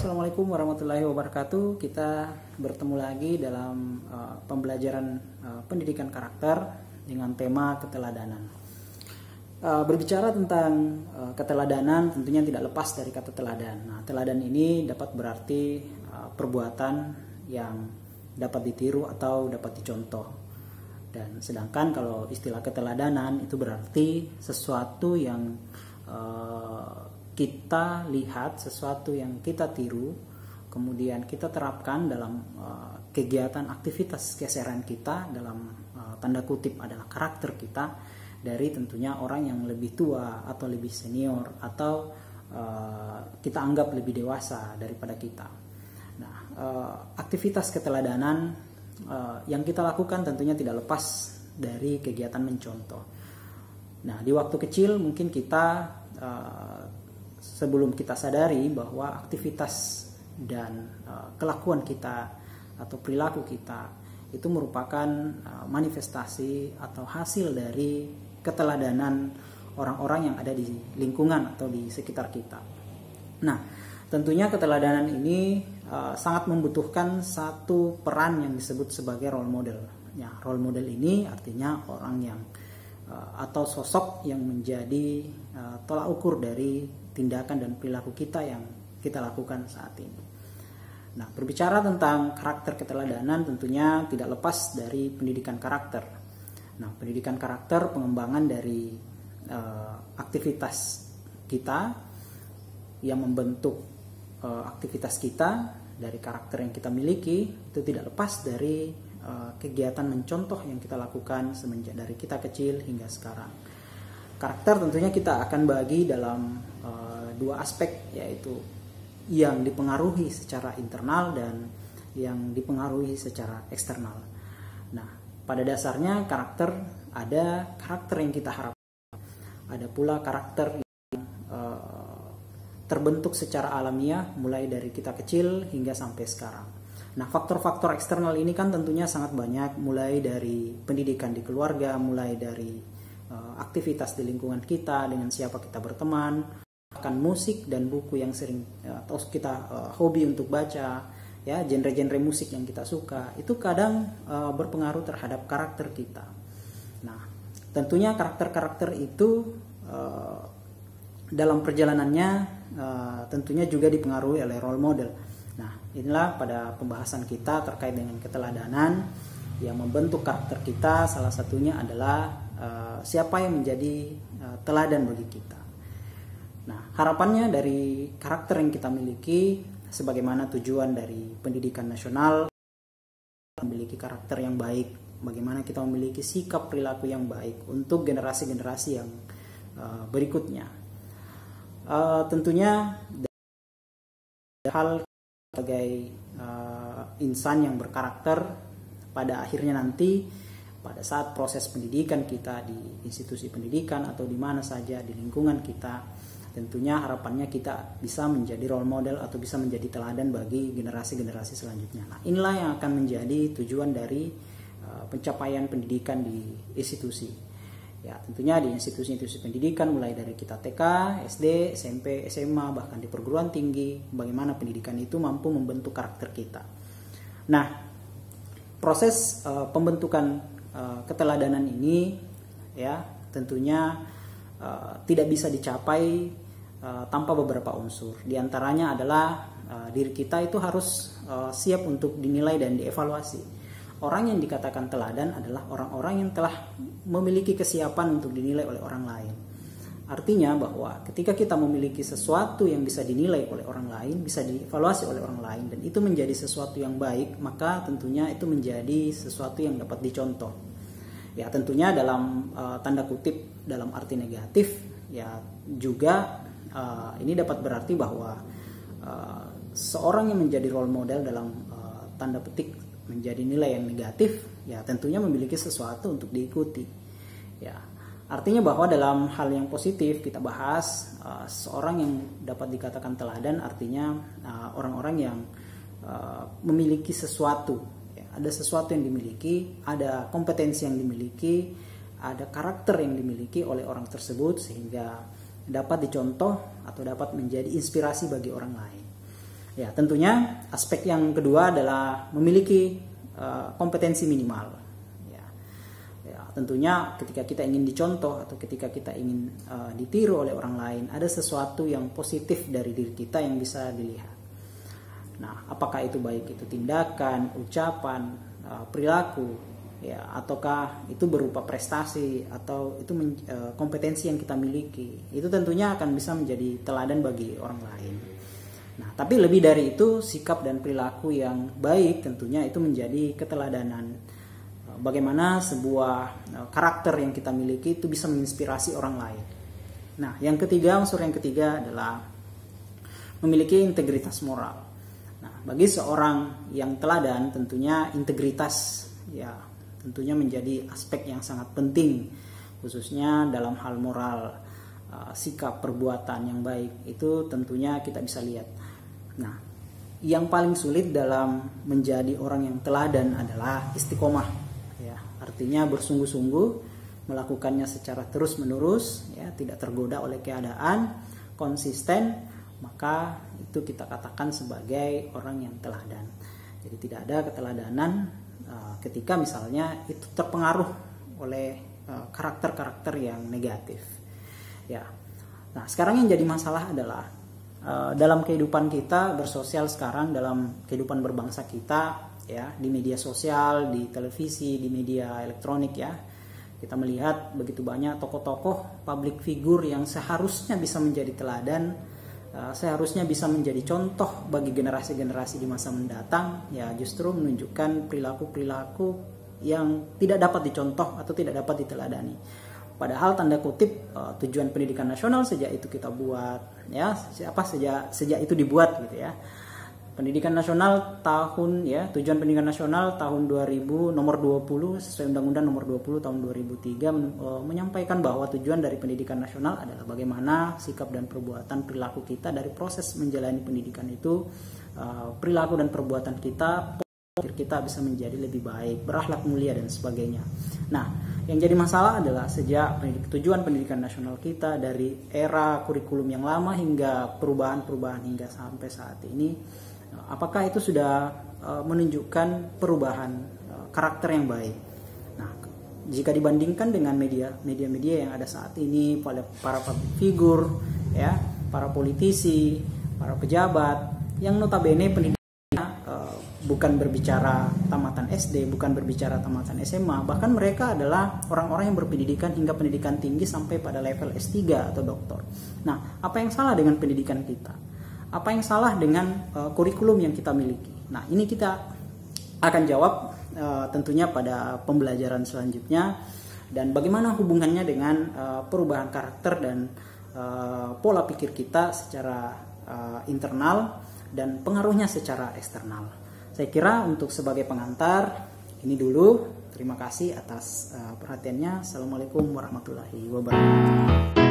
Assalamualaikum warahmatullahi wabarakatuh. Kita bertemu lagi dalam pembelajaran pendidikan karakter dengan tema keteladanan. Berbicara tentang keteladanan tentunya tidak lepas dari kata teladan. Nah, teladan ini dapat berarti perbuatan yang dapat ditiru atau dapat dicontoh. Dan sedangkan kalau istilah keteladanan itu berarti sesuatu yang kita lihat, sesuatu yang kita tiru, kemudian kita terapkan dalam kegiatan aktivitas keseharian kita, dalam tanda kutip adalah karakter kita, dari tentunya orang yang lebih tua atau lebih senior atau kita anggap lebih dewasa daripada kita. Nah, aktivitas keteladanan yang kita lakukan tentunya tidak lepas dari kegiatan mencontoh. Nah, di waktu kecil mungkin kita sebelum kita sadari bahwa aktivitas dan kelakuan kita atau perilaku kita itu merupakan manifestasi atau hasil dari keteladanan orang-orang yang ada di lingkungan atau di sekitar kita. Nah, tentunya keteladanan ini sangat membutuhkan satu peran yang disebut sebagai role model. Ya, role model ini artinya orang yang atau sosok yang menjadi tolak ukur dari tindakan dan perilaku kita yang kita lakukan saat ini. Nah, berbicara tentang karakter keteladanan tentunya tidak lepas dari pendidikan karakter. Nah, pendidikan karakter pengembangan dari aktivitas kita yang membentuk aktivitas kita dari karakter yang kita miliki itu tidak lepas dari kegiatan mencontoh yang kita lakukan semenjak dari kita kecil hingga sekarang. Karakter tentunya kita akan bagi dalam dua aspek, yaitu yang dipengaruhi secara internal dan yang dipengaruhi secara eksternal. Nah, pada dasarnya karakter ada karakter yang kita harapkan, ada pula karakter yang terbentuk secara alamiah mulai dari kita kecil hingga sampai sekarang. Nah, faktor-faktor eksternal ini kan tentunya sangat banyak, mulai dari pendidikan di keluarga, mulai dari aktivitas di lingkungan kita, dengan siapa kita berteman, bahkan musik dan buku yang sering atau kita hobi untuk baca, ya, genre-genre musik yang kita suka, itu kadang berpengaruh terhadap karakter kita. Nah, tentunya karakter-karakter itu dalam perjalanannya tentunya juga dipengaruhi oleh role model. Nah, inilah pada pembahasan kita terkait dengan keteladanan yang membentuk karakter kita. Salah satunya adalah siapa yang menjadi teladan bagi kita. Nah, harapannya dari karakter yang kita miliki, sebagaimana tujuan dari pendidikan nasional, memiliki karakter yang baik, bagaimana kita memiliki sikap perilaku yang baik untuk generasi-generasi yang berikutnya. Tentunya hal sebagai insan yang berkarakter pada akhirnya nanti pada saat proses pendidikan kita di institusi pendidikan atau di mana saja di lingkungan kita, tentunya harapannya kita bisa menjadi role model atau bisa menjadi teladan bagi generasi-generasi selanjutnya. Nah, inilah yang akan menjadi tujuan dari pencapaian pendidikan di institusi. Ya, tentunya di institusi-institusi pendidikan mulai dari kita TK, SD, SMP, SMA, bahkan di perguruan tinggi, bagaimana pendidikan itu mampu membentuk karakter kita. Nah, proses pembentukan keteladanan ini, ya, tentunya tidak bisa dicapai tanpa beberapa unsur. Di antaranya adalah diri kita itu harus siap untuk dinilai dan dievaluasi. Orang yang dikatakan teladan adalah orang-orang yang telah memiliki kesiapan untuk dinilai oleh orang lain. Artinya bahwa ketika kita memiliki sesuatu yang bisa dinilai oleh orang lain, bisa dievaluasi oleh orang lain, dan itu menjadi sesuatu yang baik, maka tentunya itu menjadi sesuatu yang dapat dicontoh. Ya, tentunya dalam tanda kutip dalam arti negatif, ya juga ini dapat berarti bahwa seorang yang menjadi role model dalam tanda petik menjadi nilai yang negatif, ya tentunya memiliki sesuatu untuk diikuti. Ya, artinya bahwa dalam hal yang positif kita bahas seorang yang dapat dikatakan teladan artinya orang-orang yang memiliki sesuatu, ya, ada sesuatu yang dimiliki, ada kompetensi yang dimiliki, ada karakter yang dimiliki oleh orang tersebut sehingga dapat dicontoh atau dapat menjadi inspirasi bagi orang lain. Ya, tentunya aspek yang kedua adalah memiliki kompetensi minimal. Ya, tentunya ketika kita ingin dicontoh atau ketika kita ingin ditiru oleh orang lain, ada sesuatu yang positif dari diri kita yang bisa dilihat. Nah, apakah itu baik itu tindakan, ucapan, perilaku, ya, ataukah itu berupa prestasi atau itu kompetensi yang kita miliki, itu tentunya akan bisa menjadi teladan bagi orang lain. Nah, tapi lebih dari itu, sikap dan perilaku yang baik tentunya itu menjadi keteladanan. Bagaimana sebuah karakter yang kita miliki itu bisa menginspirasi orang lain. Nah, unsur yang ketiga adalah memiliki integritas moral. Nah, bagi seorang yang teladan tentunya integritas ya tentunya menjadi aspek yang sangat penting, khususnya dalam hal moral, sikap perbuatan yang baik itu tentunya kita bisa lihat. Nah, yang paling sulit dalam menjadi orang yang teladan adalah istiqomah, ya, artinya bersungguh-sungguh melakukannya secara terus-menerus, ya, tidak tergoda oleh keadaan, konsisten, maka itu kita katakan sebagai orang yang teladan. Jadi tidak ada keteladanan ketika misalnya itu terpengaruh oleh karakter-karakter yang negatif. Ya, nah sekarang yang jadi masalah adalah dalam kehidupan kita bersosial sekarang, dalam kehidupan berbangsa kita, ya, di media sosial, di televisi, di media elektronik, ya, kita melihat begitu banyak tokoh-tokoh public figure yang seharusnya bisa menjadi teladan, seharusnya bisa menjadi contoh bagi generasi-generasi di masa mendatang, ya, justru menunjukkan perilaku-perilaku yang tidak dapat dicontoh atau tidak dapat diteladani. Padahal tanda kutip tujuan pendidikan nasional sejak itu kita buat, ya, sejak itu dibuat gitu ya. Pendidikan nasional tujuan pendidikan nasional tahun 2000 nomor 20 sesuai Undang-Undang nomor 20 tahun 2003 menyampaikan bahwa tujuan dari pendidikan nasional adalah bagaimana sikap dan perbuatan perilaku kita dari proses menjalani pendidikan itu, perilaku dan perbuatan kita bisa menjadi lebih baik, berakhlak mulia dan sebagainya. Nah, yang jadi masalah adalah sejak tujuan pendidikan nasional kita dari era kurikulum yang lama hingga perubahan-perubahan hingga sampai saat ini, apakah itu sudah menunjukkan perubahan karakter yang baik? Nah, jika dibandingkan dengan media-media yang ada saat ini, para public figure, ya, para politisi, para pejabat yang notabene pendidikan bukan berbicara tamatan SD, bukan berbicara tamatan SMA, bahkan mereka adalah orang-orang yang berpendidikan hingga pendidikan tinggi sampai pada level S3 atau doktor. Nah, apa yang salah dengan pendidikan kita? Apa yang salah dengan kurikulum yang kita miliki? Nah, ini kita akan jawab tentunya pada pembelajaran selanjutnya, dan bagaimana hubungannya dengan perubahan karakter dan pola pikir kita secara internal dan pengaruhnya secara eksternal. Saya kira untuk sebagai pengantar ini dulu. Terima kasih atas perhatiannya. Assalamualaikum warahmatullahi wabarakatuh.